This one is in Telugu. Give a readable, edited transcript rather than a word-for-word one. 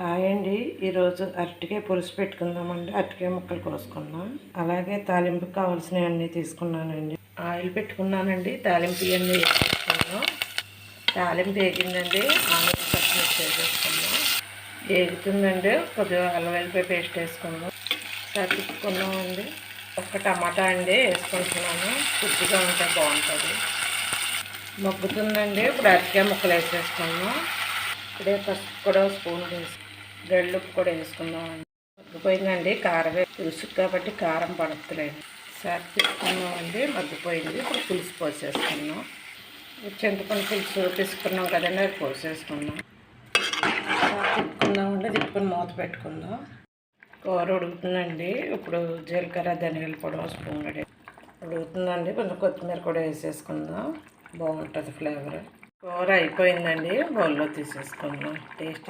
హాయ్ అండి. ఈరోజు అరటికాయ పులుసు పెట్టుకుందామండి. అరటికాయ ముక్కలు కోసుకున్నాం. అలాగే తాలింపుకి కావాల్సినవన్నీ తీసుకున్నానండి. ఆయిల్ పెట్టుకున్నానండి. తాలింపు ఇవన్నీ వేసుకున్నాం. తాలింపు వేగిందండి. ఆనియన్ పచ్చిమిర్చి వేసేసుకున్నాం. వేగుతుందండి. కొద్దిగా అల్లం వెల్లిపాయ పేస్ట్ వేసుకున్నాం. తిప్పుకున్నామండి. ఒక్క టమాటా అండి వేసుకుంటున్నాను. కొద్దిగా ఉంటే బాగుంటుంది. మగ్గుతుందండి. ఇప్పుడు అరటికాయ ముక్కలు వేసేసుకున్నాం. ఇప్పుడే పసుపు కూడా స్పూన్ వేసి ఉప్పు కూడా వేసుకుందామండి. మగ్గిపోయిందండి. కారం పులుసు కాబట్టి కారం పడతలేదు. సార్ తీసుకున్నామండి. మగ్గిపోయింది. ఇప్పుడు పులుసు పోసేసుకున్నాం. చింతపండు పులుసు తీసుకున్నాం కదండి, అది పోసేసుకున్నాం. తిప్పుకుందామండి. తిప్పుకొని మూత పెట్టుకుందాం. కూర ఉడుకుతుందండి. ఇప్పుడు జీలకర్ర ధనియాల పొడి స్పూన్ ఉడుకుతుందండి. కొంచెం కొత్తిమీర కూడా వేసేసుకుందాం. బాగుంటుంది ఫ్లేవర్. కూర అయిపోయిందండి. బౌల్లో తీసేసుకుందాం. టేస్ట్